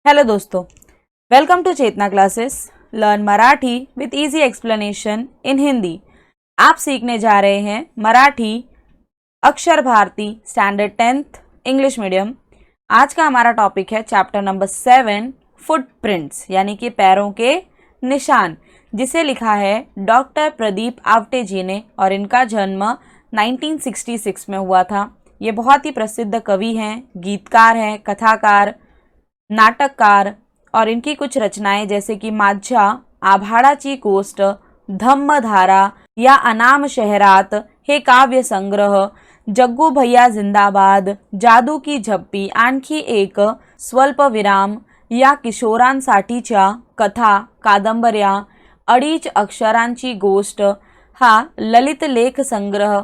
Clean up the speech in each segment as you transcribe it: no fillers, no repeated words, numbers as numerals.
Hello दोस्तों, welcome to Chetna classes. Learn Marathi with easy explanation in Hindi. आप सीखने जा रहे हैं मराठी अक्षर Bharti standard 10th English medium. आज का हमारा टॉपिक है चैप्टर नंबर 7 फुटप्रिंट्स यानी कि पैरों के निशान, जिसे लिखा है डॉक्टर प्रदीप आवटे जी ने और इनका जन्म 1966 में हुआ था। ये बहुत ही प्रसिद्ध कवि हैं, गीतकार हैं, कथाकार, नाटककार और इनकी कुछ रचनाएं जैसे कि माझ्या आभाळाची गोष्ट, धम्मधारा या अनाम शहरात हे काव्य संग्रह, जग्गू भैया जिंदाबाद, जादू की झप्पी, आणखी एक, स्वल्पविराम या किशोरांसाठीच्या कथा, कादंबऱ्या, अडीच अक्षरांची गोष्ट हा ललित लेख संग्रह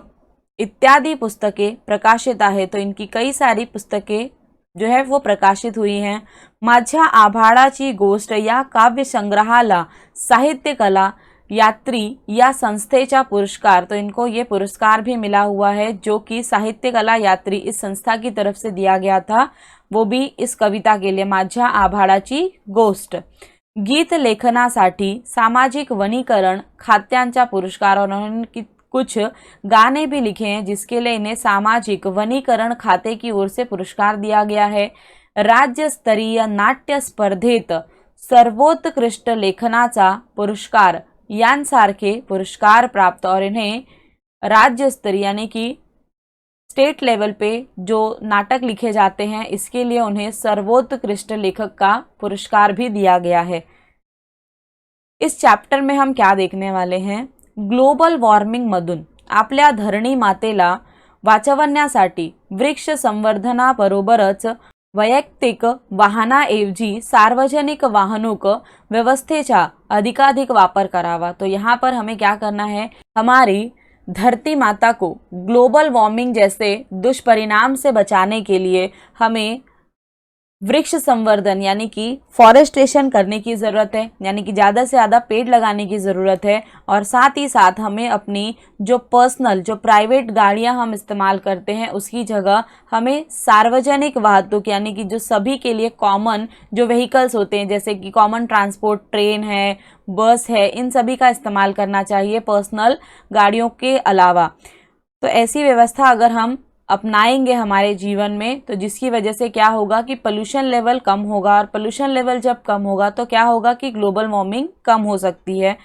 इत्यादि पुस्तकें प्रकाशित आहे। तो इनकी कई सारी पुस्तकें जो है वो प्रकाशित हुई हैं। माझ्या आभाळाची गोष्ट या काव्य संग्रहाला साहित्य कला यात्री या संस्थेचा पुरस्कार, तो इनको ये पुरस्कार भी मिला हुआ है जो कि साहित्य कला यात्री इस संस्था की तरफ से दिया गया था, वो भी इस कविता के लिए, माझ्या आभाळाची गोष्ट। गीत लेखनासाठी सामाजिक वनीकरण खात्यांचा पुरस्कार, और उन्होंने कुछ गाने भी लिखे हैं जिसके लिए इन्हें सामाजिक वनीकरण खाते की ओर से पुरस्कार दिया गया है। राज्य स्तरीय नाट्य स्पर्धेत सर्वोत्कृष्ट लेखनाचा पुरस्कार यांसारखे पुरस्कार प्राप्त, और इन्हें राज्य स्तरीय यानी कि स्टेट लेवल पे जो नाटक लिखे जाते हैं इसके लिए उन्हें सर्वोत्कृष्ट लेखक का पुरस्कार भी दिया गया है। इस चैप्टर में हम क्या देखने वाले हैं, ग्लोबल वॉर्मिंगमधून आपल्या धरणी मातेला वाचवण्यासाठी वृक्ष संवर्धनाबरोबरच वैयक्तिक वाहनाऐवजी सार्वजनिक वाहनों व्यवस्थेचा अधिकाधिक वापर करावा। तो यहाँ पर हमें क्या करना है, हमारी धरती माता को ग्लोबल वार्मिंग जैसे दुष्परिणाम से बचाने के लिए हमें वृक्ष संवर्धन यानी कि फॉरेस्टेशन करने की ज़रूरत है, यानी कि ज़्यादा से ज़्यादा पेड़ लगाने की ज़रूरत है। और साथ ही साथ हमें अपनी जो पर्सनल जो प्राइवेट गाड़ियां हम इस्तेमाल करते हैं उसकी जगह हमें सार्वजनिक वाहतुक यानी कि जो सभी के लिए कॉमन जो व्हीकल्स होते हैं जैसे कि कॉमन ट्रांसपोर्ट, ट्रेन है, बस है, इन सभी का इस्तेमाल करना चाहिए पर्सनल गाड़ियों के अलावा। तो ऐसी व्यवस्था अगर हम अपनाएंगे हमारे जीवन में तो जिसकी वजह से क्या होगा कि पोल्यूशन लेवल कम होगा, और पोल्यूशन लेवल जब कम होगा तो क्या होगा कि ग्लोबल वॉर्मिंग कम हो सकती है।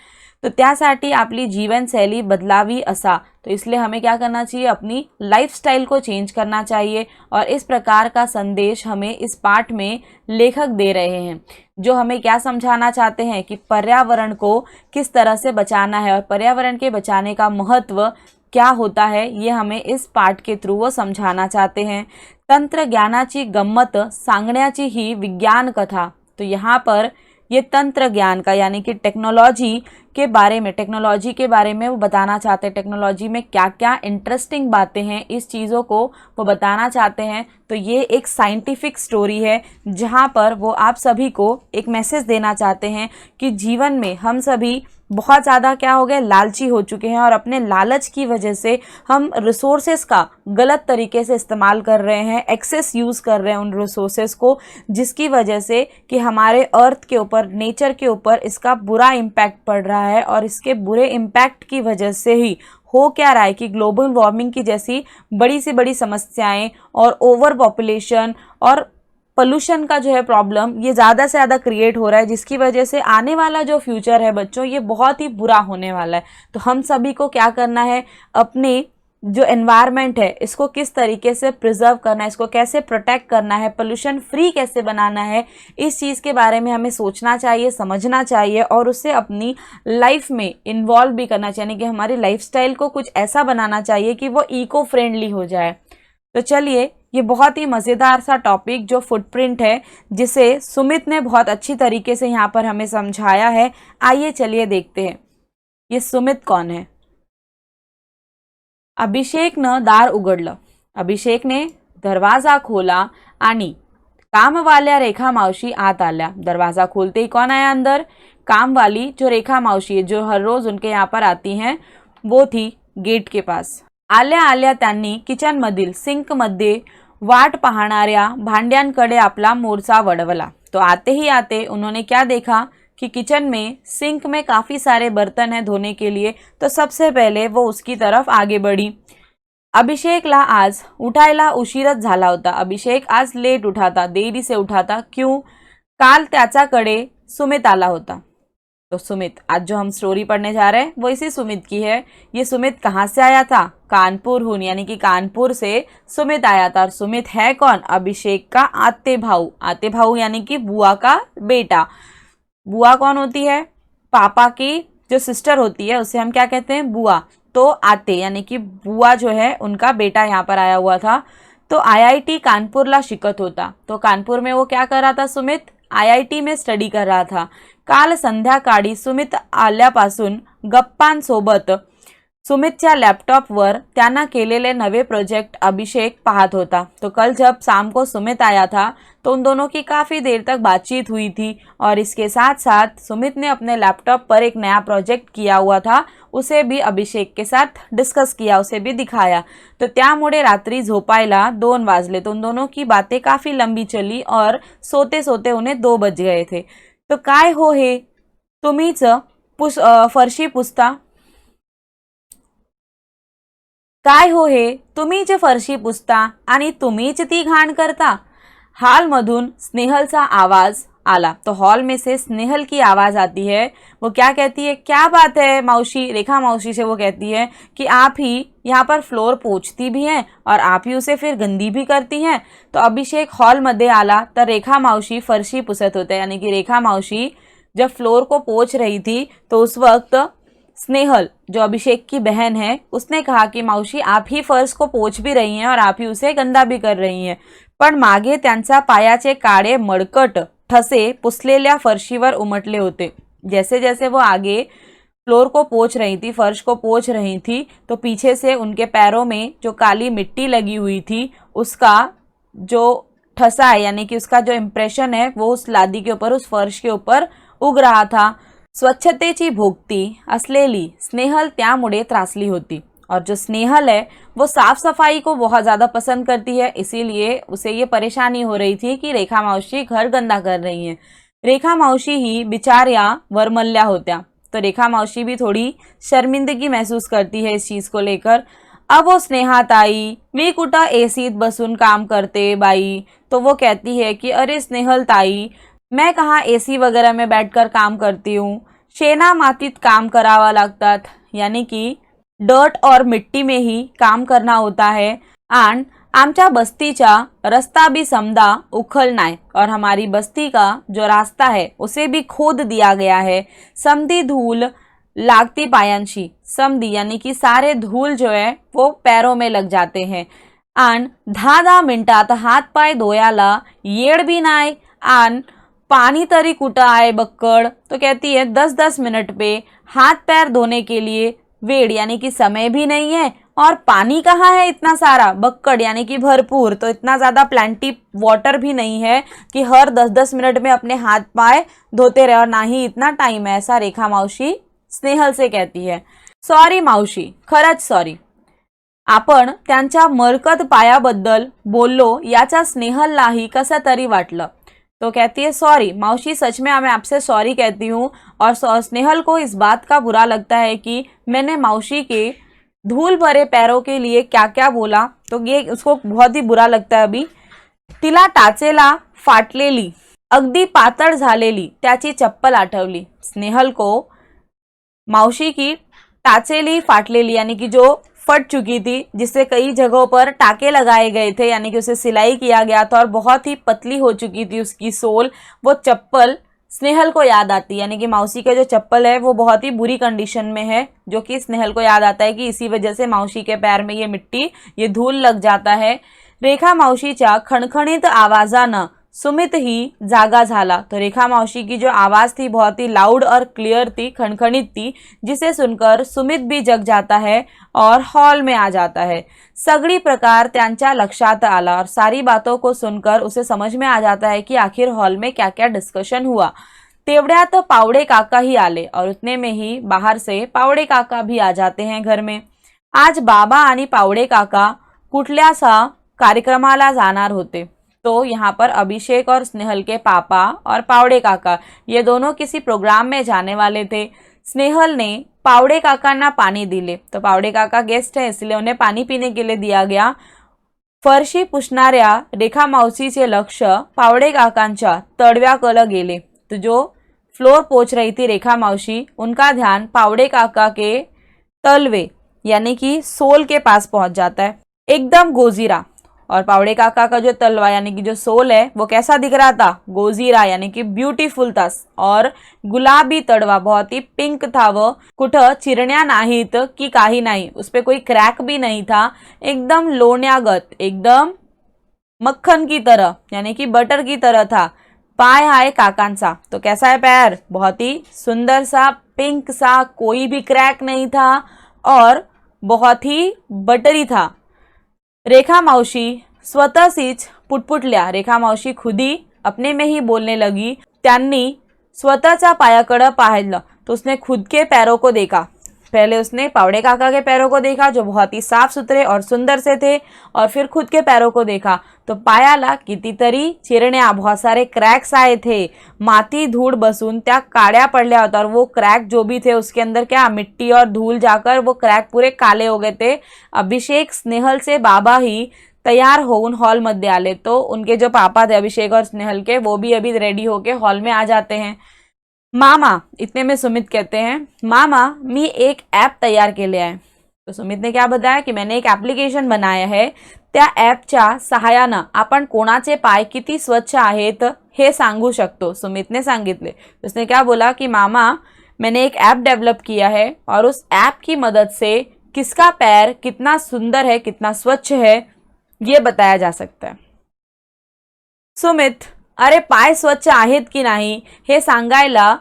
तो त्यासाठी आपली जीवनशैली बदलावी असा, तो इसलिए हमें क्या करना चाहिए, अपनी लाइफस्टाइल को चेंज करना चाहिए। और इस प्रकार का संदेश हमें इस पाठ में लेखक दे रहे हैं, जो हमें क्या समझाना चाहते हैं कि पर्यावरण को किस तरह से बचाना है और पर्यावरण के बचाने का महत्व क्या होता है, ये हमें इस पाठ के थ्रू वो समझाना चाहते हैं। तंत्रज्ञानाची गम्मत सांगण्याची ही विज्ञान कथा, तो यहाँ पर ये तंत्र ज्ञान का यानी कि टेक्नोलॉजी के बारे में वो बताना चाहते हैं। टेक्नोलॉजी में क्या क्या इंटरेस्टिंग बातें हैं, इस चीज़ों को वो बताना चाहते हैं। तो ये एक साइंटिफिक स्टोरी है जहाँ पर वो आप सभी को एक मैसेज देना चाहते हैं कि जीवन में हम सभी बहुत ज़्यादा क्या हो गए, लालची हो चुके हैं, और अपने लालच की वजह से हम रिसोर्सेस का गलत तरीके से इस्तेमाल कर रहे हैं, एक्सेस यूज़ कर रहे हैं उन रिसोर्सेस को, जिसकी वजह से कि हमारे अर्थ के ऊपर, नेचर के ऊपर इसका बुरा इम्पैक्ट पड़ रहा है। और इसके बुरे इम्पैक्ट की वजह से ही हो क्या रहा है कि ग्लोबल वार्मिंग की जैसी बड़ी से बड़ी समस्याएं और ओवर पॉपुलेशन और पोल्यूशन का जो है प्रॉब्लम ये ज़्यादा से ज़्यादा क्रिएट हो रहा है, जिसकी वजह से आने वाला जो फ्यूचर है बच्चों ये बहुत ही बुरा होने वाला है। तो हम सभी को क्या करना है, अपने जो एनवायरनमेंट है इसको किस तरीके से प्रिजर्व करना है, इसको कैसे प्रोटेक्ट करना है, पोल्यूशन फ्री कैसे बनाना है, इस चीज़ के बारे में हमें सोचना चाहिए, समझना चाहिए और उसे अपनी लाइफ में इन्वॉल्व भी करना चाहिए, यानी कि हमारी लाइफस्टाइल को कुछ ऐसा बनाना चाहिए कि वो इको फ्रेंडली हो जाए। तो चलिए, ये बहुत ही मज़ेदार सा टॉपिक जो फुटप्रिंट है जिसे सुमित ने बहुत अच्छी तरीके से यहाँ पर हमें समझाया है, आइए चलिए देखते हैं ये सुमित कौन है। अभिषेकनं दार उघडलं। अभिषेकने दरवाजा खोला आणि कामवाल्या रेखा मावशी आत आल्या। दरवाज़ा खोलते ही कौन आया अंदर, कामवाली जो रेखा मावशी है, जो हर रोज़ उनके यहाँ पर आती हैं, वो थी गेट के पास। आल्या आल्या त्यांनी किचनमधील सिंकमध्ये वाट पाहणाऱ्या भांड्यांकडे आपला मोर्चा वळवला। तो आते ही आते उन्होंने क्या देखा कि किचन में सिंक में काफ़ी सारे बर्तन हैं धोने के लिए। तो सबसे पहले वो उसकी तरफ आगे बढ़ी। अभिषेकला आज उठायला उशीरच झाला होता। अभिषेक आज लेट उठा था, देरी से उठा था। क्यों? काल त्याच्याकडे सुमित आला होता। तो सुमित, आज जो हम स्टोरी पढ़ने जा रहे हैं वो इसी सुमित की है। ये सुमित कहाँ से आया था? कानपुर हूँ, यानी कि कानपुर से सुमित आया था। और सुमित है कौन? अभिषेक का आते भाऊ। आते भाऊ यानी कि बुआ का बेटा। बुआ कौन होती है? पापा की जो सिस्टर होती है उसे हम क्या कहते हैं? बुआ। तो आते यानी कि बुआ जो है उनका बेटा यहाँ पर आया हुआ था। तो IIT कानपुरला शिकत होता। तो कानपुर में वो क्या कर रहा था? सुमित IIT में स्टडी कर रहा था। काल संध्याकाळी सुमित आल्यापासून गप्पांसोबत सुमितच्या लैपटॉपवर त्यांना केलेले नवे प्रोजेक्ट अभिषेक पाहत होता। तो कल जब शाम को सुमित आया था तो उन दोनों की काफ़ी देर तक बातचीत हुई थी और इसके साथ साथ सुमित ने अपने लैपटॉप पर एक नया प्रोजेक्ट किया हुआ था, उसे भी अभिषेक के साथ डिस्कस किया, उसे भी दिखाया। तो त्यामुळे रात्री झोपायला 2 वाजले। तो उन दोनों की बातें काफ़ी लंबी चली और सोते सोते उन्हें 2 बज गए थे। तो काय हो हे तुम्हीच फरशी पुसता? काय हो हे तुम्हीच फरशी पुसता आणि तुम्हीच ती घाण करता? हॉलमधून स्नेहलचा आवाज आला। तो हॉल में से स्नेहल की आवाज़ आती है। वो क्या कहती है? क्या बात है मौसी? रेखा मौसी से वो कहती है कि आप ही यहाँ पर फ्लोर पोंछती भी हैं और आप ही उसे फिर गंदी भी करती हैं। तो अभिषेक हॉलमध्ये आला तर रेखा मावशी फरशी पुसत होते, यानी कि रेखा मावशी जब फ्लोर को पोंछ रही थी तो उस वक्त स्नेहल जो अभिषेक की बहन है उसने कहा कि मौसी आप ही फर्श को पोंछ भी रही हैं और आप ही उसे गंदा भी कर रही हैं। पण मागे त्यांचा पायाचे काळे मडकट ठसे पुसलेल्या फरशीवर उमटले होते। जैसे जैसे वो आगे फ्लोर को पोंछ रही थी, फर्श को पोंछ रही थी, तो पीछे से उनके पैरों में जो काली मिट्टी लगी हुई थी उसका जो ठसा है यानी कि उसका जो इम्प्रेशन है वो उस लादी के ऊपर, उस फर्श के ऊपर उग रहा था। स्वच्छतेची भोगती असलेली स्नेहल त्यामुळे त्रासली होती और जो स्नेहल है वो साफ सफाई को बहुत ज़्यादा पसंद करती है, इसीलिए उसे ये परेशानी हो रही थी कि रेखा मावशी घर गंदा कर रही हैं। रेखा मावशी ही बिचारिया वरमल्ल्या होत्या, तो रेखा मावशी भी थोड़ी शर्मिंदगी महसूस करती है इस चीज़ को लेकर। अब वो स्नेहा ताई मी कुठं एसीत बसून काम करते बाई, तो वो कहती है कि अरे स्नेहल ताई मैं कहाँ एसी वगैरह में बैठकर काम करती हूँ, शेना मातीत काम करावा लागतात, यानी कि डर्ट और मिट्टी में ही काम करना होता है। एंड आमच्या बस्तीचा रास्ता भी समदा उखल नाय, और हमारी बस्ती का जो रास्ता है उसे भी खोद दिया गया है। समधी धूल लागती पायांशी, समधी यानी कि सारे धूल जो है वो पैरों में लग जाते हैं। एंड 10 मिनिटात हाथ पाय धोयाला येड भी नाय, एंड पानी तरी कुठं आहे बक्कड़। तो कहती है 10-10 मिनट पे हाथ पैर धोने के लिए वेड़ यानी कि समय भी नहीं है, और पानी कहाँ है इतना सारा, बक्कड़ यानी कि भरपूर, तो इतना ज़्यादा प्लेंटी वाटर भी नहीं है कि हर 10-10 मिनट में अपने हाथ पाय धोते रहे, और ना ही इतना टाइम है, ऐसा रेखा मावशी स्नेहल से कहती है। सॉरी मावशी, खरंच सॉरी। आपण त्यांच्या मरकत पायाबद्दल बोललो याचा स्नेहललाही कसं तरी वाटलं। तो कहती है सॉरी मावशी, सच में मैं आपसे सॉरी कहती हूँ। और स्नेहल को इस बात का बुरा लगता है कि मैंने मावशी के धूल भरे पैरों के लिए क्या क्या बोला, तो ये उसको बहुत ही बुरा लगता है अभी। तिला टाचेला फाटलेली अगदी पातळ झालेली त्याची चप्पल आठवली। स्नेहल को मावशी की टाचेली फाटलेली यानी कि जो फट चुकी थी, जिससे कई जगहों पर टाके लगाए गए थे, यानी कि उसे सिलाई किया गया था और बहुत ही पतली हो चुकी थी उसकी सोल, वो चप्पल स्नेहल को याद आती। यानी कि मौसी का जो चप्पल है वो बहुत ही बुरी कंडीशन में है, जो कि स्नेहल को याद आता है कि इसी वजह से मौसी के पैर में ये मिट्टी, ये धूल लग जाता है। रेखा मावशीच्या खणखणीत आवाजानं सुमित ही जागा झाला। तो रेखा मावशी की जो आवाज़ थी बहुत ही लाउड और क्लियर थी, खनखनित थी, जिसे सुनकर सुमित भी जग जाता है और हॉल में आ जाता है। सगळी प्रकार त्यांच्या लक्षात आला और सारी बातों को सुनकर उसे समझ में आ जाता है कि आखिर हॉल में क्या क्या डिस्कशन हुआ। तेवढ्यात पावड़े काका ही आले और उतने में ही बाहर से पावड़े काका भी आ जाते हैं घर में। आज बाबा आणि पावड़े काका कुठल्यासा कार्यक्रमाला जाणार होते। तो यहाँ पर अभिषेक और स्नेहल के पापा और पावड़े काका ये दोनों किसी प्रोग्राम में जाने वाले थे। स्नेहल ने पावड़े काकांना पाणी दिले। तो पावड़े काका गेस्ट है इसलिए उन्हें पाणी पीने के लिए दिया गया। फरशी पुसणाऱ्या रेखा मावशीचे लक्ष पावड़े काकांच्या तळव्याकडे गेले। तो जो फ्लोर पोंछ रही थी रेखा मावशी, उनका ध्यान पावड़े काका के तलवे यानी कि सोल के पास पहुंच जाता है, एकदम गोजीरा। और पावड़े काका का जो तलवा यानी कि जो सोल है वो कैसा दिख रहा था, गोजीरा यानी कि ब्यूटीफुल था। और गुलाबी तड़वा बहुत ही पिंक था, वो कुठं चिरण्या नाहीत की काही नाही, उस पे कोई क्रैक भी नहीं था, एकदम लोण्यागत, एकदम मक्खन की तरह यानी कि बटर की तरह था। पाय है काकांचा, तो कैसा है पैर, बहुत ही सुंदर सा, पिंक सा, कोई भी क्रैक नहीं था और बहुत ही बटरी था। रेखा मावशी स्वतःशीच पुटपुटल्या। रेखा मावशी खुद ही अपने में ही बोलने लगी। त्यांनी स्वतःच्या पायाकडे पाहिलं, तो उसने खुद के पैरों को देखा। पहले उसने पावड़े काका के पैरों को देखा जो बहुत ही साफ सुथरे और सुंदर से थे, और फिर खुद के पैरों को देखा तो पायाला कितीतरी चिरण्या, बहुत सारे क्रैक्स आए थे। माती धूल बसून त्या काळ्या पडल्या होत्या और वो क्रैक जो भी थे उसके अंदर क्या मिट्टी और धूल जाकर वो क्रैक पूरे काले हो गए थे। अभिषेक, स्नेहल से बाबा ही तैयार होऊन हॉल मध्ये आले। तो उनके जो पापा थे अभिषेक और स्नेहल के, वो भी अभी रेडी होके हॉल में आ जाते हैं। मामा, इतने में सुमित कहते हैं, मामा मी एक ऐप तैयार केले आहे। तो सुमित ने क्या बताया कि मैंने एक ॲप्लिकेशन बनाया है, त्या ॲपच्या सहाय्यानं आपण कोणाचे पाय किती स्वच्छ आहेत हे सांगू शकतो, सुमित ने सांगितले। उसने क्या बोला कि मामा मैंने एक ऐप डेवलप किया है और उस ऐप की मदद से किसका पैर कितना सुंदर है, कितना स्वच्छ है ये बताया जा सकता है। सुमित, अरे पाय स्वच्छ आहेत की नाही हे सांगायला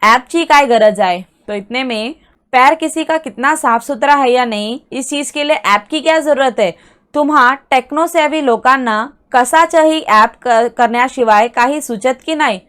ॲपची काय गरज आहे। तो इतने में पैर किसी का कितना साफ सुथरा है या नहीं इस चीज के लिए ऐप की क्या जरूरत है। तुम्हा टेक्नोसेवी लोकांना कशाचंही ॲप करण्याशिवाय काही सुचत की नाही।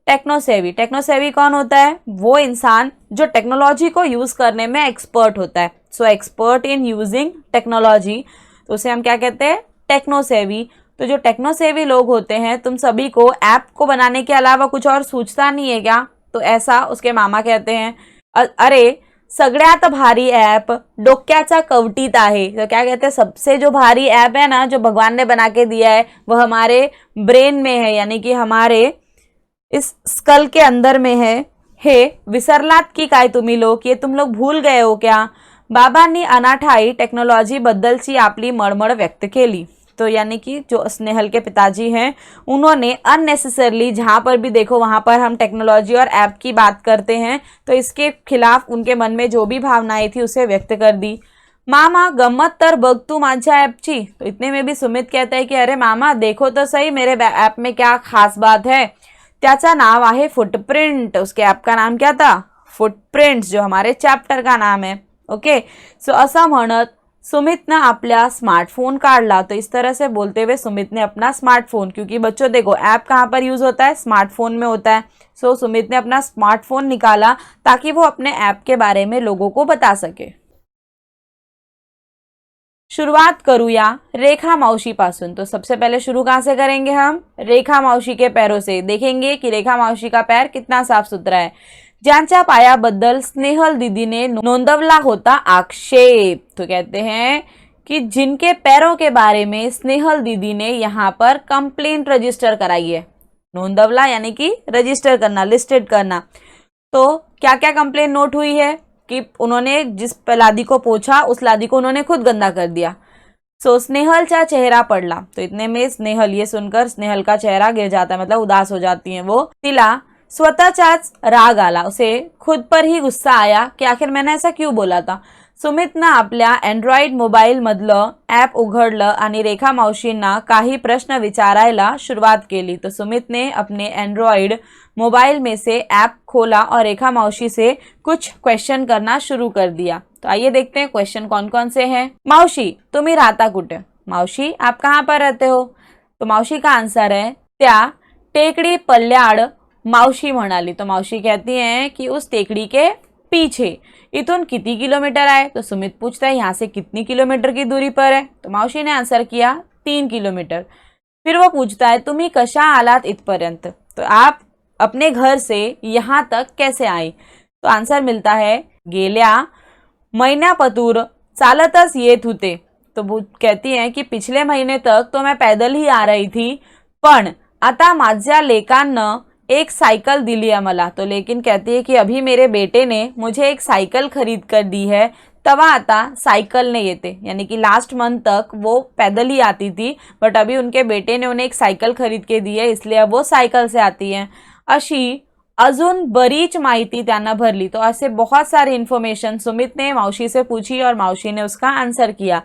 टेक्नोसेवी कौन होता है, वो इंसान जो टेक्नोलॉजी को यूज करने में एक्सपर्ट होता है। So expert in using technology, तो उसे हम क्या कहते हैं, टेक्नोसेवी। तो जो टेक्नोसेवी लोग होते हैं, तुम सभी को ऐप को बनाने के अलावा कुछ और सूझता नहीं है क्या। तो ऐसा उसके मामा कहते हैं। अरे सगळ्यात भारी ऐप डोक्याचा कवटीत आहे। तो क्या कहते हैं, सबसे जो भारी ऐप है ना जो भगवान ने बना के दिया है वह हमारे ब्रेन में है, यानी कि हमारे इस स्कल के अंदर में है। हे विसरलात की काय तुम्ही लोग, ये तुम लोग भूल गए हो क्या। बाबांनी अनाठाई टेक्नोलॉजी बद्दलची आपली मळमळ व्यक्त केली। तो यानी कि जो स्नेहल के पिताजी हैं उन्होंने अननेसेसरली, जहाँ पर भी देखो वहाँ पर हम टेक्नोलॉजी और ऐप की बात करते हैं, तो इसके खिलाफ उनके मन में जो भी भावनाएं थी उसे व्यक्त कर दी। मामा गम्मत तर बघ तू माझ्या ऐपची। तो इतने में भी सुमित कहता है कि अरे मामा देखो तो सही मेरे ऐप में क्या खास बात है। त्याचा नाव आहे फुटप्रिंट। उसके ऐप का नाम क्या था, फुटप्रिंट्स, जो हमारे चैप्टर का नाम है। ओके, सो असं म्हणत सुमित ने अपना स्मार्टफोन काढ़ला। तो इस तरह से बोलते हुए सुमित ने अपना स्मार्टफोन, क्योंकि बच्चों देखो ऐप कहाँ पर यूज होता है, स्मार्टफोन में होता है। सो सुमित ने अपना स्मार्टफोन निकाला ताकि वो अपने ऐप के बारे में लोगों को बता सके। शुरुआत करूया रेखा मावशी पासून। तो सबसे पहले शुरू कहाँ से करेंगे हम, रेखा मावशी के पैरों से। देखेंगे कि रेखा मावशी का पैर कितना साफ सुथरा है। ज्यांच्या पायाबद्दल स्नेहल दीदीने नोंदवला होता आक्षेप। तो कहते हैं कि जिनके पैरों के बारे में स्नेहल दीदी ने यहाँ पर कंप्लेंट रजिस्टर कराई है। नोंदवला यानी कि रजिस्टर करना, लिस्टेड करना। तो क्या क्या कंप्लेंट नोट हुई है कि उन्होंने जिस लादी को पोछा उस लादी को उन्होंने खुद गंदा कर दिया। सो स्नेहलचा चेहरा पडला। तो इतने में स्नेहल, ये सुनकर स्नेहल का चेहरा गिर जाता है, मतलब उदास हो जाती है वो। तिला स्वतःचाच राग आला, उसे खुद पर ही गुस्सा आया कि आखिर मैंने ऐसा क्यों बोला था। सुमितनं आपल्या अँड्रॉइड मोबाईल मधलं ॲप उघडलं आणि रेखा मावशींना काही प्रश्न विचारायला शुरुआत केली। तो सुमित ने अपने एंड्रॉइड मोबाइल में से ऐप खोला और रेखा मावशी से कुछ क्वेश्चन करना शुरू कर दिया। तो आइए देखते हैं क्वेश्चन कौन कौन से हैं। मावशी तुम्ही राहता कुठे, मावशी आप कहाँ पर रहते हो। तो मावशी का आंसर है त्या टेकड़ी पल्ल्याड। मावशी म्हणाली, तो मावशी कहती हैं कि उस टेकड़ी के पीछे। इथून किती किलोमीटर है, तो सुमित पूछता है यहाँ से कितनी किलोमीटर की दूरी पर है। तो मावशी ने आंसर किया 3 किलोमीटर। फिर वो पूछता है तुम्ही कशा आलात इथपर्यंत, तो आप अपने घर से यहाँ तक कैसे आई? तो आंसर मिलता है गेल्या महिन्यापतूर चालतच येत होते। तो वो कहती हैं कि पिछले महीने तक तो मैं पैदल ही आ रही थी, पण आता माझ्या लेकानं एक साइकिल दिली है मला। तो लेकिन कहती है कि अभी मेरे बेटे ने मुझे एक साइकिल खरीद कर दी है, तवा आता साइकिल ने येते, यानी कि लास्ट मंथ तक वो पैदल ही आती थी, बट अभी उनके बेटे ने उन्हें एक साइकिल खरीद के दी है, इसलिए अब वो साइकिल से आती हैं। अशी अजून बरीच माहिती त्यांना भरली। तो ऐसे बहुत सारी इन्फॉर्मेशन सुमित ने मावशी से पूछी और मावशी ने उसका आंसर किया।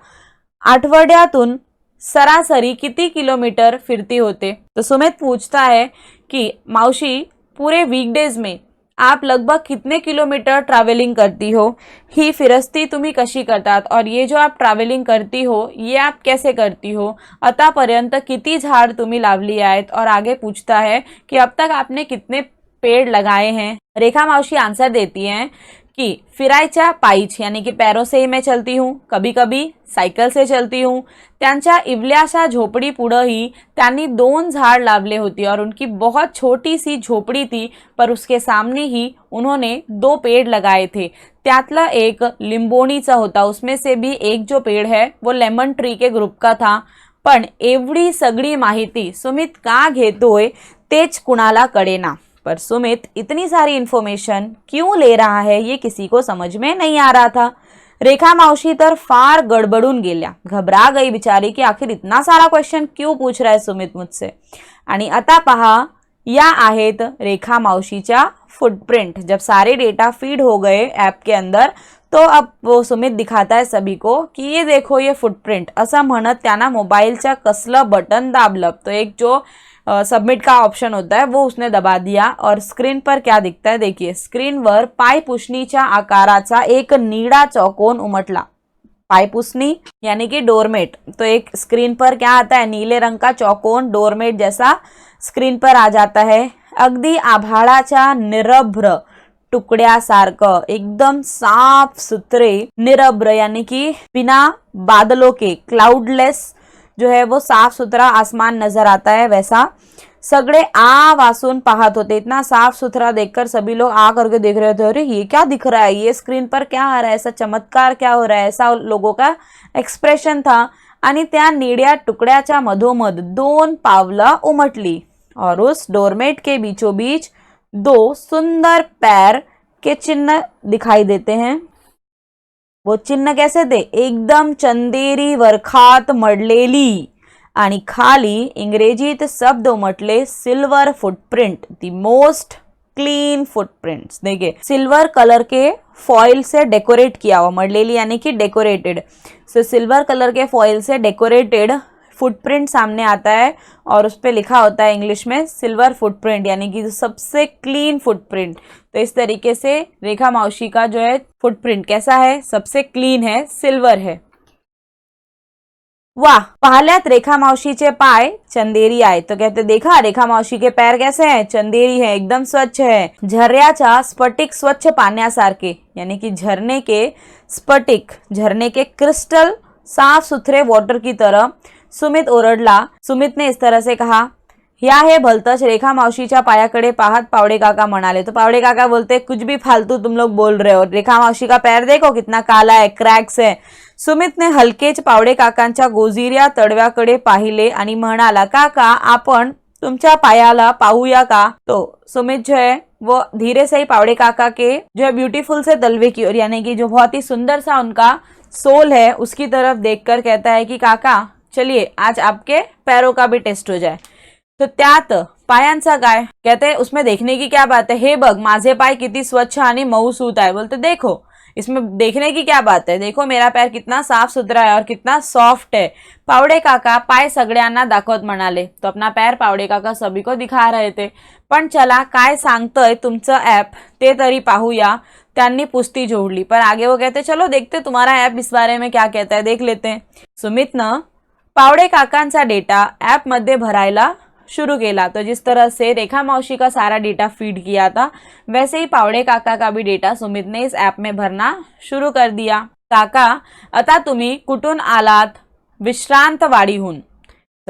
आठवड्यातून सरासरी किती किलोमीटर फिरती होते? तो सुमित पूछता है कि मावशी पूरे वीकडेज में आप लगभग कितने किलोमीटर ट्रॅव्हलिंग करती हो? ही फिरस्ती तुम्ही कशी करतात, और ये जो आप ट्रॅव्हलिंग करती हो ये आप कैसे करती हो? आतापर्यंत किती झाड तुम्ही लावली आहेत? और आगे पूछता है कि अब तक आपने कितने पेड़ लगाए हैं? रेखा मावशी आंसर देती हैं कि फिरायच्या पायीच, यानी कि पैरों से ही मैं चलती हूँ, कभी कभी सायकल से चलती हूँ। त्यांच्या इवल्याशा झोपडी पुढंही त्यांनी 2 झाड लावले होती और उनकी बहुत छोटी सी झोपड़ी थी, पर उसके सामने ही उन्होंने 2 पेड़ लगाए थे। त्यातला एक लिंबोणीचा होता, उसमें से भी एक जो पेड़ है वो लेमन ट्री के ग्रुप का था। पण एवढी सगळी माहिती सुमित का घेतोय तेच कुणाला कळेना। पर सुमित इतनी सारी इन्फॉर्मेशन क्यों ले रहा है ये किसी को समझ में नहीं आ रहा था। रेखा मावशी तर फार गडबडून गेल्या, घबरा गई बिचारी कि आखिर इतना सारा क्वेश्चन क्यों पूछ रहा है सुमित मुझसे। आणि आता पहा, या आहेत रेखा मावशीच्या फुटप्रिंट। जब सारे डेटा फीड हो गए ऐप के अंदर, तो अब वो सुमित दिखाता है सभी को कि ये देखो ये फुटप्रिंट, असं म्हणत त्यांना मोबाईलच्या कसलं बटन दाबलं। तो एक जो सबमिट का ऑप्शन होता है वो उसने दबा दिया और स्क्रीन पर क्या दिखता है देखिए, स्क्रीन वर पाय पुसणीच्या आकाराचा एक निळा चौकोन उमटला। पाय पुसनी यानी कि डोरमेट। तो एक स्क्रीन पर क्या आता है, नीले रंग का चौकोन डोरमेट जैसा स्क्रीन पर आ जाता है। अगदी आभाळाच्या निरभ्र टुकड्यासारखं, एकदम साफ सुथरे, निरभ्र यानी कि बिना बादलों के, क्लाउडलेस जो है वो साफ सुथरा आसमान नजर आता है, वैसा सगळे आ वासून पाहत होते। इतना साफ सुथरा देखकर सभी लोग आ करके देख रहे थे, अरे ये क्या दिख रहा है, ये स्क्रीन पर क्या आ रहा है, ऐसा चमत्कार क्या हो रहा है, ऐसा लोगों का एक्सप्रेशन था। आणि त्या निळ्या टुकड्याच्या मधोमध 2 पावलं उमटली और उस डोरमेट के बीचों बीच 2 सुंदर पैर के चिन्ह दिखाई देते हैं। वो चिन्ह कैसे थे, एकदम चंदेरी वरखात मडलेली, आणि खाली इंग्रजीत शब्द उमटले silver footprint, the most clean footprints. देखिए सिल्वर कलर के फॉइल से डेकोरेट किया हुआ, मडलेली यानी कि डेकोरेटेड, सो सिल्वर कलर के फॉइल से डेकोरेटेड फुटप्रिंट सामने आता है और उस पर लिखा होता है इंग्लिश में सिल्वर फुटप्रिंट, यानी कि सबसे क्लीन फुटप्रिंट। तो इस तरीके से रेखा मावशी का जो है फुटप्रिंट कैसा है, सबसे क्लीन है, सिल्वर है। वाह, पाहल्यात रेखा मावशीचे पाय चंदेरी आहे। तो कहते देखा रेखा मावशी के पैर कैसे हैं, चंदेरी है, एकदम स्वच्छ है, झर्याच्या स्फटिक स्वच्छ पाण्यासारखे, यानी कि झरने के स्फटिक, झरने के क्रिस्टल साफ सुथरे वाटर की तरह। सुमित ओरडला। सुमित ने इस तरह से कहा, या हे भलतच। रेखा मावशीच्या पायाकडे पाहत पावडे काका म्हणाले। तो पावडे काका बोलते कुछ भी फालतू तुम लोग बोल रहे हो, रेखा मावशी का पैर देखो कितना काला है, क्रॅक्स है। सुमित ने हलकेच पावडे काकांच्या गोजिऱ्या तडव्याकडे पाहिले आणि म्हणाला, काका आपण तुमच्या पायाला पाहूया का? तो सुमित जो है वो धीरे से ही पावड़े काका के जो है ब्यूटीफुल से तलवे की ओर, यानी कि जो बहुत ही सुंदर सा उनका सोल है उसकी तरफ देखकर कहता है कि काका चलिए आज आपके पैरों का भी टेस्ट हो जाए। तो त्यात पायांचा काय कहते, उसमें देखने की क्या बात है, हे बघ माझे पाय किती स्वच्छ आणि मऊसूत आहे। बोलते देखो इसमें देखने की क्या बात है, देखो मेरा पैर कितना साफ सुथरा है और कितना सॉफ्ट है। पावडे काका पाय सगळ्यांना दाखवत म्हणाले। तो अपना पैर पावडे काका सभी को दिखा रहे थे। पण चला काय सांगतंय तुमचं ऍप ते तरी पाहूया। त्यांनी पुस्ती जोडली, पर आगे वो कहते चलो देखते तुम्हारा ऐप इस बारे में क्या कहता है, देख लेते हैं। सुमितनं पावडे काकांचा डेटा ऐप मध्ये भरायला शुरू किया। तो जिस तरह से रेखा मौसी का सारा डेटा फीड किया था, वैसे ही पावडे काका का भी डेटा सुमित ने इस ऐप में भरना शुरू कर दिया। काका आता तुम्ही कुठून आलात? विश्रांतवाडीहून।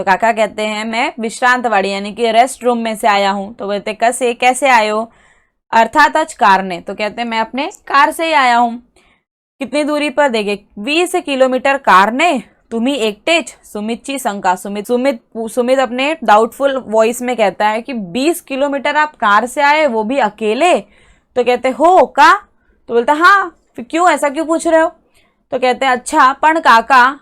तो काका कहते हैं मैं विश्रांतवाड़ी यानी कि रेस्ट रूम में से आया हूँ। तो बोलते कैसे आए हो? अर्थातच कार ने। तो कहते हैं मैं अपने कार से ही आया हूँ। कितनी दूरी पर? देखे 20 किलोमीटर कार ने, तुम्ही एकटेच? सुमितची शंका। सुमित अपने डाउटफुल वॉइस में कहता है कि 20 किलोमीटर आप कार से आए, वो भी अकेले? तो कहते हो का? तो बोलता हाँ। फिर क्यों, ऐसा क्यों पूछ रहे हो? तो कहते हैं अच्छा पण काका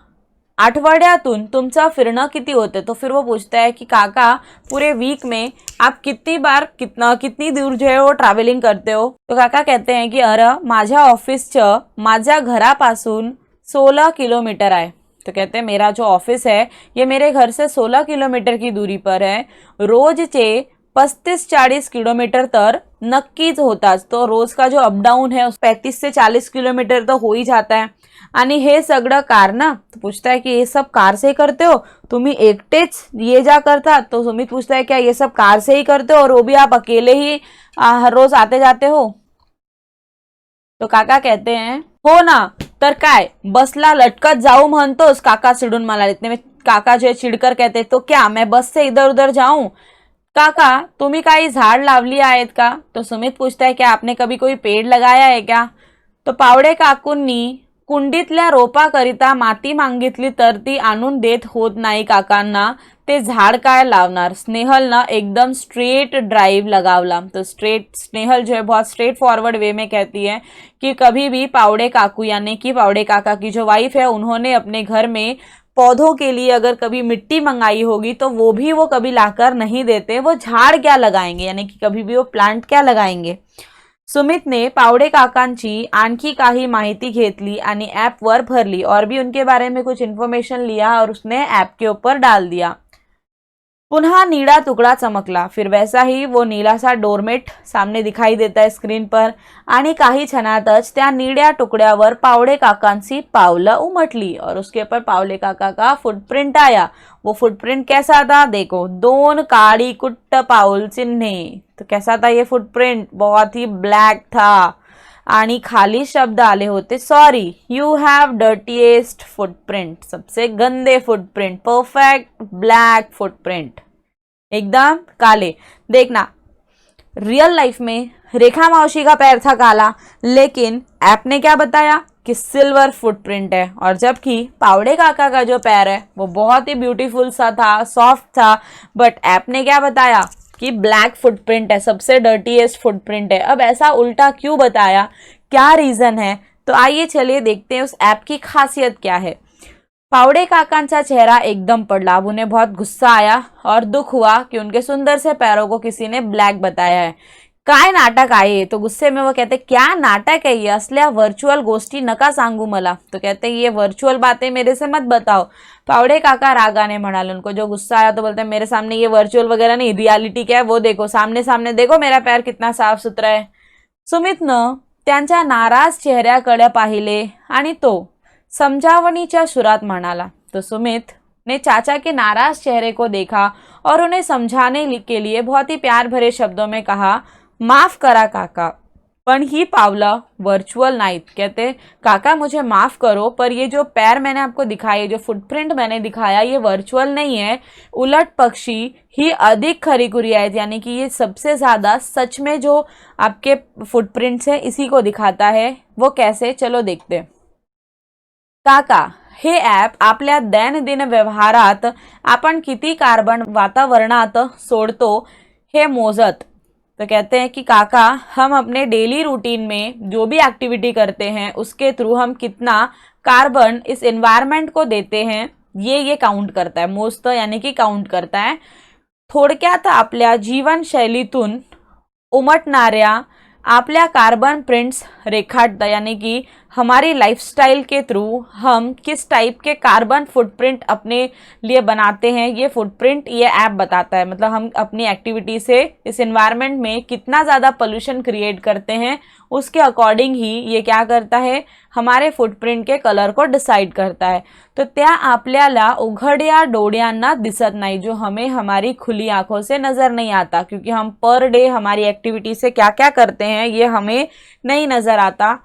आठवड्यातून तुमचं फिरणं किती होते? तो फिर वो पूछता है कि काका पूरे वीक में आप कितनी दूर जो है वो ट्रॅव्हलिंग करते हो? तो काका कहते हैं कि अरे माझ्या ऑफिसचं माझ्या घरापासून 16 किलोमीटर आहे। तो कहते हैं मेरा जो ऑफिस है ये मेरे घर से 16 किलोमीटर की दूरी पर है। रोजचे 35-40 किलोमीटर तर नक्कीच होताच। तो रोज का जो अपडाऊन है 35 से 40 किलोमीटर तो हो ही जाता है। आणि हे सगळं कार ना? तो पूछता है कि ये सब कार से ही करते हो? तुम्ही एकटेच ये जा करता? तो सुमित पूछता है क्या ये सब कार से ही करते हो और वो भी आप अकेले ही हर रोज आते जाते हो? तो काका कहते हैं हो ना तर काय, बसला लटकत जाऊ म्हणतोस? काका चिडून म्हणाले। इतने में काका जो चिड़कर कहते तो क्या मैं बस से इधर उधर जाऊं? काका तुम्ही काही झाड लावली आहेत का? तो सुमित पूछता है क्या आपने कभी कोई पेड़ लगाया है क्या? तो पावडे काकूंनी कुंडीतल्या रोपाकरिता माती मागितली तर ती आणून देत होत नाही काकांना, ते झाड काय लावणार? स्नेहल ना एकदम स्ट्रेट ड्राइव लगावला। तो स्नेहल जो है बहुत स्ट्रेट फॉरवर्ड वे में कहती है कि कभी भी पावड़े काकू यानी कि पावड़े काका की जो वाइफ है उन्होंने अपने घर में पौधों के लिए अगर कभी मिट्टी मंगाई होगी तो वो भी वो कभी लाकर नहीं देते। वो झाड़ क्या लगाएंगे, यानी कि कभी भी वो प्लांट क्या लगाएंगे। सुमितने पावडे काकांची आणखी काही माहिती घेतली आणि ॲपवर भरली और भी उनके बारे में कुछ इन्फॉर्मेशन लिया और उसने ऐप के ऊपर डाल दिया। पुनः नीला टुकड़ा चमकला। फिर वैसा ही वो नीला सा डोरमेट सामने दिखाई देता है स्क्रीन पर आणि काही क्षणातच त्या निळ्या टुकड्यावर पावडे काकांची पावलं उमटली और उसके ऊपर पावले काका का फुटप्रिंट आया। वो फुटप्रिंट कैसा था? देखो 2 काली कुट्ट पाऊल चिन्हे। तो कैसा था ये फुटप्रिंट? बहुत ही ब्लैक था आणि खाली शब्द आले होते sorry you have dirtiest footprint. सबसे गंदे फुटप्रिंट, परफेक्ट ब्लैक फुटप्रिंट, एकदम काले। देखना रियल लाइफ में रेखा मौसी का पैर था काला, लेकिन ऐप ने क्या बताया कि सिल्वर फुटप्रिंट है। और जबकि पावड़े काका का जो पैर है वो बहुत ही ब्यूटीफुल सा था, सॉफ्ट था, बट ऐप ने क्या बताया कि ब्लैक फुटप्रिंट है, सबसे डर्टीएस्ट फुटप्रिंट है। अब ऐसा उल्टा क्यों बताया, क्या रीजन है? तो आइए चलिए देखते हैं उस ऐप की खासियत क्या है। पावड़े काकांचा चेहरा एकदम पड़ला। अब उन्हें बहुत गुस्सा आया और दुख हुआ कि उनके सुंदर से पैरों को किसी ने ब्लैक बताया है। काय नाटक आहे? तो गुस्से में वो कहते क्या नाटक है ये, असल्या वर्चुअल गोष्टी नका सांगू मला। तो कहते ये वर्चुअल बातें मेरे से मत बताओ। पावड़े काका रागाने म्हणाले, उनको जो गुस्सा आया तो बोलते मेरे सामने ये वर्चुअल वगैरह नहीं, रियलिटी क्या है वो देखो, सामने सामने देखो मेरा पैर कितना साफ सुथरा है। सुमितनं त्यांच्या नाराज चेहऱ्याकडे पाहिले आणि तो समझावणीच्या सुरात म्हणाला। तो सुमित ने चाचा के नाराज चेहरे को देखा और उन्हें समझाने के लिए बहुत ही प्यार भरे शब्दों में कहा माफ करा काका, पण ही पावलं वर्चुअल नाहीत। कहते काका मुझे माफ करो, पर ये जो पैर मैंने आपको दिखाई, जो फुटप्रिंट मैंने दिखाया ये वर्चुअल नहीं है, उलट पक्षी ही अधिक खरी है, यानी कि ये सबसे ज़्यादा सच में जो आपके फुटप्रिंट्स हैं इसी को दिखाता है। वो कैसे, चलो देखते। काका हे ॲप आपल्या दैनंदिन व्यवहारात आपण किती कार्बन वातावरणात सोडतो हे मोजत। तो कहते हैं कि काका हम अपने डेली रूटीन में जो भी एक्टिविटी करते हैं उसके थ्रू हम कितना कार्बन इस एनवायरनमेंट को देते हैं ये काउंट करता है। मोजतं यानी कि काउंट करता है। थोडक्यात आपल्या जीवनशैलीतून उमटणाऱ्या आपल्या कार्बन प्रिंट्स रेखाटता, यानी कि हमारी लाइफस्टाइल के थ्रू हम किस टाइप के कार्बन फुटप्रिंट अपने लिए बनाते हैं, ये फुटप्रिंट ये ऐप बताता है। मतलब हम अपनी एक्टिविटी से इस एनवायरनमेंट में कितना ज़्यादा पोल्यूशन क्रिएट करते हैं उसके अकॉर्डिंग ही ये क्या करता है, हमारे फुटप्रिंट के कलर को डिसाइड करता है। तो त्या आपल्याला उघड्या डोळ्यांना दिसत नाही, जो हमें हमारी खुली आंखों से नज़र नहीं आता, क्योंकि हम पर डे हमारी एक्टिविटी से क्या क्या करते हैं ये हमें नहीं नज़र आता।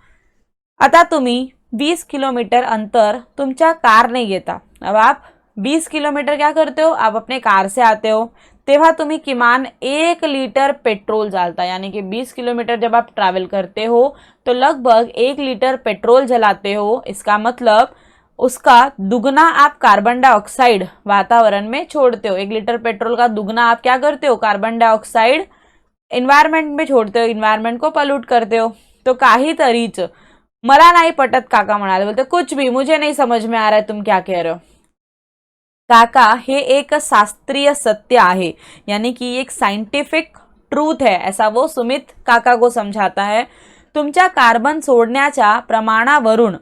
आता तुम्ही 20 किलोमीटर अंतर तुमच्या कारने येता। अब आप 20 किलोमीटर क्या करते हो, आप अपने कार से आते हो, तेव्हा तुम्ही किमान 1 लीटर पेट्रोल जालता, यानी कि 20 किलोमीटर जब आप ट्रैवल करते हो तो लगभग 1 लीटर पेट्रोल जलाते हो। इसका मतलब उसका दुगना आप कार्बन डाइऑक्साइड वातावरण में छोड़ते हो। 1 लीटर पेट्रोल का दुगना आप क्या करते हो, कार्बन डाइऑक्साइड एन्व्हायरमेंट में छोड़ते हो, एन्व्हायरमेंट को पल्यूट करते हो। तो काहीतरीच मला नाही पटत काका म्हणाले, बोलते कुछ भी मुझे नहीं समझ में आ रहा है तुम क्या कह रहे हो। काका हे एक शास्त्रीय सत्य आहे, यानी कि एक साइंटिफिक ट्रूथ है, ऐसा वो सुमित काका को समझाता है। तुमच्या कार्बन सोडण्याच्या प्रमाणावरून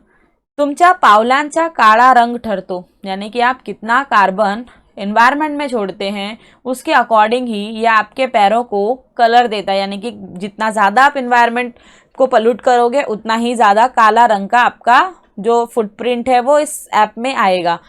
तुमच्या पावलांचा काळा रंग ठरतो, यानी कि आप कितना कार्बन एनवायरनमेंट में छोड़ते हैं उसके अकॉर्डिंग ही ये आपके पैरों को कलर देता है, यानी कि जितना ज़्यादा आप एनवायरनमेंट को पल्यूट करोगे उतना ही ज़्यादा काला रंग का आपका जो फुटप्रिंट है वो इस ऐप में आएगा।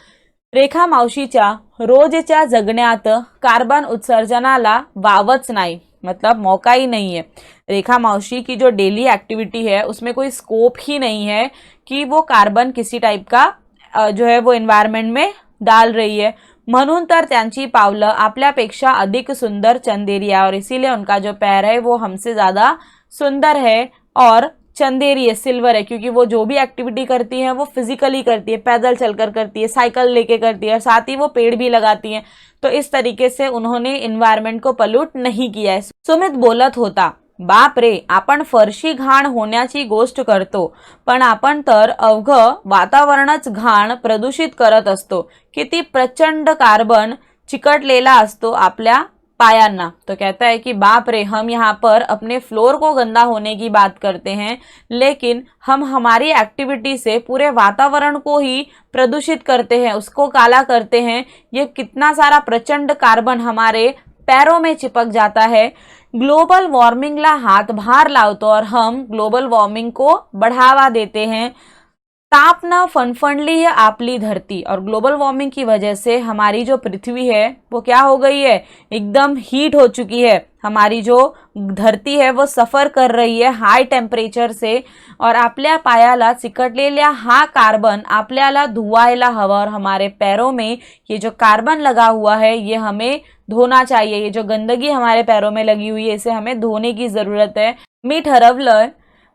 रेखा मावशीच्या रोजच्या जगण्यात कार्बन उत्सर्जनाला वावच नाही, मतलब मौका ही नहीं है। रेखा मावशी की जो डेली एक्टिविटी है उसमें कोई स्कोप ही नहीं है कि वो कार्बन किसी टाइप का जो है वो एनवायरनमेंट में डाल रही है, म्हणून तर त्यांची पावलं आपल्यापेक्षा अधिक सुंदर चंदेरी है, और इसीलिए उनका जो पैर है वो हमसे ज़्यादा सुंदर है और चंदेरी है, सिल्वर है, क्योंकि वो जो भी एक्टिविटी करती है वो फिजिकली करती है, पैदल चलकर करती है, साइकिल लेके करती है, और साथ ही वो पेड़ भी लगाती हैं। तो इस तरीके से उन्होंने एन्व्हायरमेंट को पल्यूट नहीं किया है। सुमित बोलत होता, बाप रे, आपण फरशी घाण होण्याची गोष्ट करतो, पण आपण तर अवघं वातावरणच घाण प्रदूषित करत असतो। किती प्रचंड कार्बन चिकटलेला असतो आपल्या पायांना। तो कहता है कि बाप रे, हम यहाँ पर अपने फ्लोर को गंदा होने की बात करते हैं, लेकिन हम हमारी एक्टिविटी से पूरे वातावरण को ही प्रदूषित करते हैं, उसको काला करते हैं। ये कितना सारा प्रचंड कार्बन हमारे पैरों में चिपक जाता है, ग्लोबल वार्मिंगला हातभार लावतो और हम ग्लोबल वार्मिंग को बढ़ावा देते हैं। तापना फनफनली है आपली धरती, और ग्लोबल वार्मिंग की वजह से हमारी जो पृथ्वी है वो क्या हो गई है, एकदम हीट हो चुकी है। हमारी जो धरती है वो सफ़र कर रही है हाई टेम्परेचर से, और आपल्या पायाला चिकटलेल्या हा कार्बन आपल्याला धुवायला हवा, और हमारे पैरों में ये जो कार्बन लगा हुआ है ये हमें धोना चाहिए। ये जो गंदगी हमारे पैरों में लगी हुई है इसे हमें धोने की ज़रूरत है। मी ठरवलं,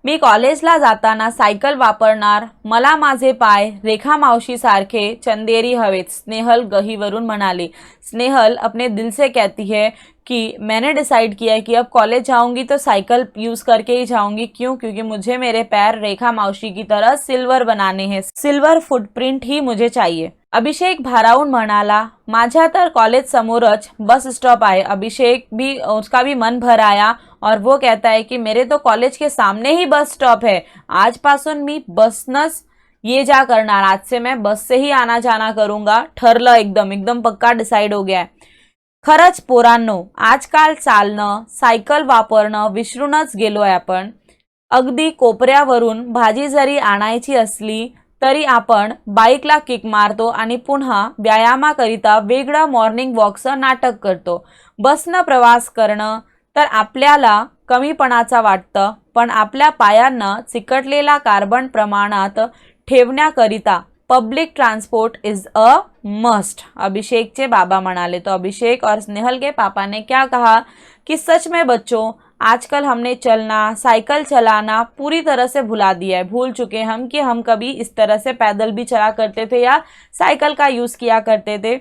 मी कॉलेजला जाताना सायकल वापरणार, मला माझे पाय रेखा मावशी सारखे चंदेरी हवेत, स्नेहल गहीवरून म्हणाली। स्नेहल अपने दिल से कहती है कि मैंने डिसाइड किया है कि अब कॉलेज जाऊंगी तो साइकिल यूज़ करके ही जाऊंगी। क्यों? क्योंकि मुझे मेरे पैर रेखा मावशी की तरह सिल्वर बनाने हैं, सिल्वर फुटप्रिंट ही मुझे चाहिए। अभिषेक भारावून म्हणाला, माझ्या तर कॉलेज समोरच बस स्टॉप आहे। अभिषेक भी, उसका भी मन भर आया और वो कहता है कि मेरे तो कॉलेज के सामने ही बस स्टॉप है, आजपासून मी बसनच ये जा करणार, आज से मैं बस से ही आना जाना करूंगा। ठरलं, एकदम एकदम पक्का डिसाइड हो गया है। खरंच पोरांनो, आजकाल चालणं, सायकल वापरणं विसरूनच गेलोय आपण। अगदी कोपऱ्यावरून भाजी जरी आणायची असली तरी आपण बाईकला किक मारतो आणि पुन्हा व्यायामाकरिता वेगळं मॉर्निंग वॉकचं नाटक करतो। बसनं प्रवास करणं तर आपल्याला कमीपणाचा वाटतं, पण आपल्या पायांना चिकटलेला कार्बन प्रमाणात ठेवण्याकरिता public transport is a must, Abhishek के बाबा म्हणाले। तो अभिषेक और स्नेहल के पापा ने क्या कहा कि सच में बच्चों, आजकल हमने चलना, साइकिल चलाना पूरी तरह से भुला दिया है। भूल चुके हम कि हम कभी इस तरह से पैदल भी चला करते थे या साइकिल का यूज़ किया करते थे।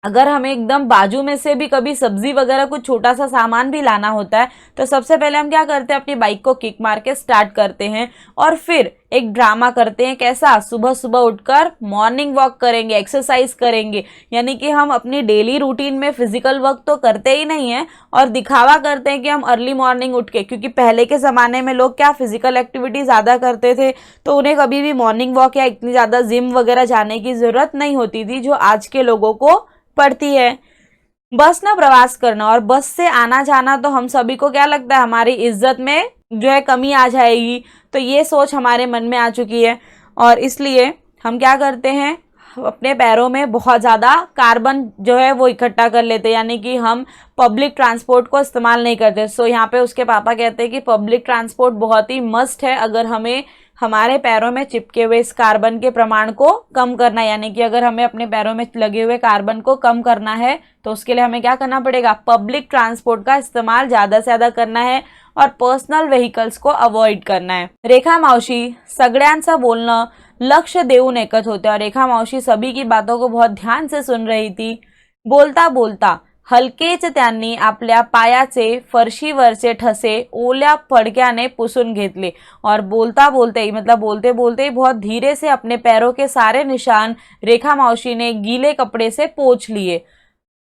अगर हमें एकदम बाजू में से भी कभी सब्जी वगैरह कुछ छोटा सा सामान भी लाना होता है तो सबसे पहले हम क्या करते हैं, अपनी बाइक को किक मार के स्टार्ट करते हैं और फिर एक ड्रामा करते हैं। कैसा? सुबह सुबह उठकर मॉर्निंग वॉक करेंगे, एक्सरसाइज करेंगे, यानी कि हम अपनी डेली रूटीन में फिजिकल वर्क तो करते ही नहीं है और दिखावा करते हैं कि हम अर्ली मॉर्निंग उठ के, क्योंकि पहले के ज़माने में लोग क्या फिजिकल एक्टिविटी ज़्यादा करते थे तो उन्हें कभी भी मॉर्निंग वॉक या इतनी ज़्यादा जिम वगैरह जाने की ज़रूरत नहीं होती थी जो आज के लोगों को पड़ती है। बस ना प्रवास करना और बस से आना जाना तो हम सभी को क्या लगता है, हमारी इज्जत में जो है कमी आ जाएगी। तो ये सोच हमारे मन में आ चुकी है और इसलिए हम क्या करते हैं, अपने पैरों में बहुत ज़्यादा कार्बन जो है वो इकट्ठा कर लेते हैं, यानी कि हम पब्लिक ट्रांसपोर्ट को इस्तेमाल नहीं करते। सो यहाँ पे उसके पापा कहते हैं कि पब्लिक ट्रांसपोर्ट बहुत ही मस्ट है अगर हमें हमारे पैरों में चिपके हुए इस कार्बन के प्रमाण को कम करना है, यानी कि अगर हमें अपने पैरों में लगे हुए कार्बन को कम करना है तो उसके लिए हमें क्या करना पड़ेगा, पब्लिक ट्रांसपोर्ट का इस्तेमाल ज़्यादा से ज़्यादा करना है और पर्सनल व्हीकल्स को अवॉइड करना है। रेखा मावशी सगळ्यांचं बोलणं लक्ष देऊन ऐकत होत्या और रेखा मावशी सभी की बातों को बहुत ध्यान से सुन रही थी। बोलता बोलता हलकेच त्यांनी आपल्या पायाचे फरशीवरचे ठसे ओल्या फडक्याने पुसून घेतले और बोलता बोलते ही मतलब बोलते बोलते ही बहुत धीरे से अपने पैरों के सारे निशान रेखा मावशी ने गीले कपड़े से पोंछ लिए।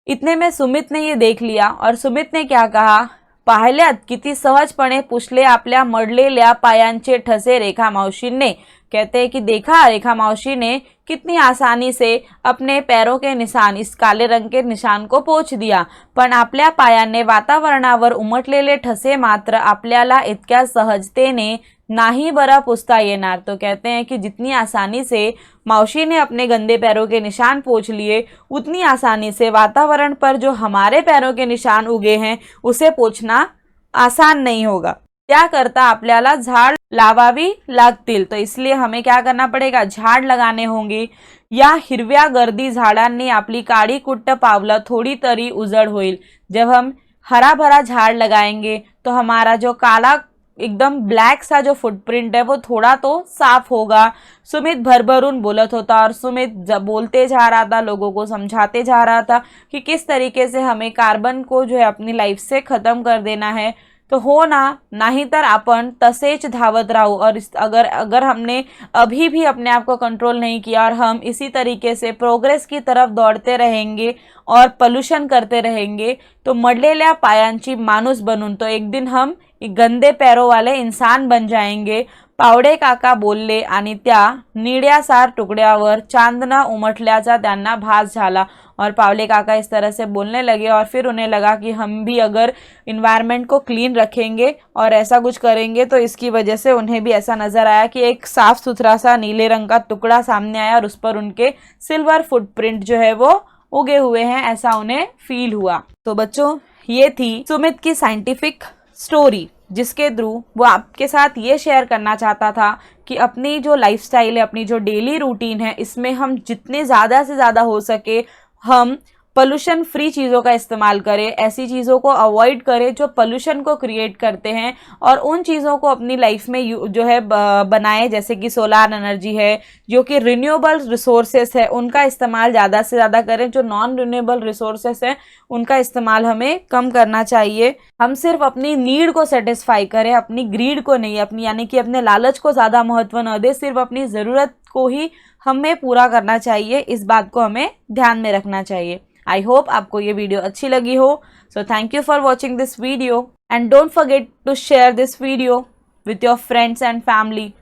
इतने में सुमित ने ये देख लिया और सुमित ने क्या कहा, पाहिल्यात किती सहजपणे पुसले आपल्या मडलेल्या पायांचे ठसे रेखा मावशीने। कहते हैं कि देखा रेखा मावशी ने कितनी आसानी से अपने पैरों के निशान, इस काले रंग के निशान को पोंछ दिया, पण आपल्या पायांनी वातावरणावर उमटलेले ठसे मात्र आपल्याला इतक्या सहजतेने नाही बरा पुसता येणार। तो कहते हैं कि जितनी आसानी से मावशी ने अपने गंदे पैरों के निशान पोंछ लिए, उतनी आसानी से वातावरण पर जो हमारे पैरों के निशान उगे हैं उसे पोंछना आसान नहीं होगा। त्याकरता आपल्याला झाड लावावी लागतील, तो इसलिए हमें क्या करना पड़ेगा, झाड लगाने होंगे। या हिरव्या गर्दी झाडांनी आपली काळी कुट्ट पावलं थोड़ी तरी उजड़ होईल। जब हम हरा भरा झाड़ लगाएंगे तो हमारा जो काला एकदम ब्लैक सा जो फुटप्रिंट है वो थोड़ा तो साफ होगा। सुमित भरभरून बोलत होता और सुमित जब बोलते जा रहा था, लोगों को समझाते जा रहा था कि किस तरीके से हमें कार्बन को जो है अपनी लाइफ से ख़त्म कर देना है। तो हो ना, नहीं तर अपन तसेच धावत राहू और अगर हमने अभी भी अपने आप को कंट्रोल नहीं किया और हम इसी तरीके से प्रोग्रेस की तरफ दौड़ते रहेंगे और पोल्यूशन करते रहेंगे तो मडलेल्या पायांची माणूस बनून तो एक दिन हम गंदे पैरों वाले इंसान बन जाएंगे। पावडे काका बोलले आणि त्या निळ्यासार तुकड्यावर चांदणा उमटल्याचा त्यांना भास झाला और पावले काका इस तरह से बोलने लगे और फिर उन्हें लगा कि हम भी अगर इन्वायरमेंट को क्लीन रखेंगे और ऐसा कुछ करेंगे तो इसकी वजह से उन्हें भी ऐसा नज़र आया कि एक साफ़ सुथरा सा नीले रंग का टुकड़ा सामने आया और उस पर उनके सिल्वर फुटप्रिंट जो है वो उगे हुए हैं, ऐसा उन्हें फील हुआ। तो बच्चों, ये थी सुमित की साइंटिफिक स्टोरी जिसके थ्रू वो आपके साथ ये शेयर करना चाहता था कि अपनी जो लाइफस्टाइल है, अपनी जो डेली रूटीन है, इसमें हम जितने ज़्यादा से ज़्यादा हो सके हम पोल्यूशन फ्री चीज़ों का इस्तेमाल करें, ऐसी चीज़ों को अवॉइड करें जो पोल्यूशन को क्रिएट करते हैं और उन चीज़ों को अपनी लाइफ में जो है बनाएं, जैसे कि सोलार एनर्जी है जो कि रिन्यूएबल रिसोर्सेस है उनका इस्तेमाल ज़्यादा से ज़्यादा करें। जो नॉन रिन्यूएबल रिसोर्सेस हैं उनका इस्तेमाल हमें कम करना चाहिए। हम सिर्फ अपनी नीड को सेटिस्फाई करें, अपनी ग्रीड को नहीं, अपनी यानी कि अपने लालच को ज़्यादा महत्व न दें, सिर्फ अपनी ज़रूरत को ही हमें पूरा करना चाहिए। इस बात को हमें ध्यान में रखना चाहिए। आई होप आपको ये वीडियो अच्छी लगी हो। So thank you for watching this video and don't forget to share this video with your friends and family.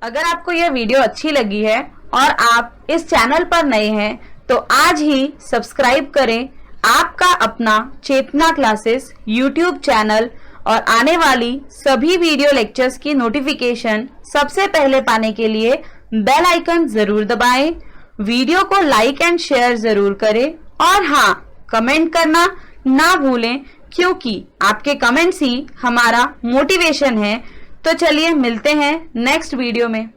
अगर आपको ये वीडियो अच्छी लगी है और आप इस चैनल पर नए हैं तो आज ही सब्सक्राइब करें आपका अपना चेतना क्लासेस यूट्यूब चैनल और आने वाली सभी वीडियो लेक्चर्स की नोटिफिकेशन सबसे पहले पाने के लिए बेल आइकन जरूर दबाएं। वीडियो को लाइक एंड शेयर जरूर करें और हाँ, कमेंट करना ना भूलें क्योंकि आपके कमेंट्स ही हमारा मोटिवेशन है। तो चलिए मिलते हैं नेक्स्ट वीडियो में।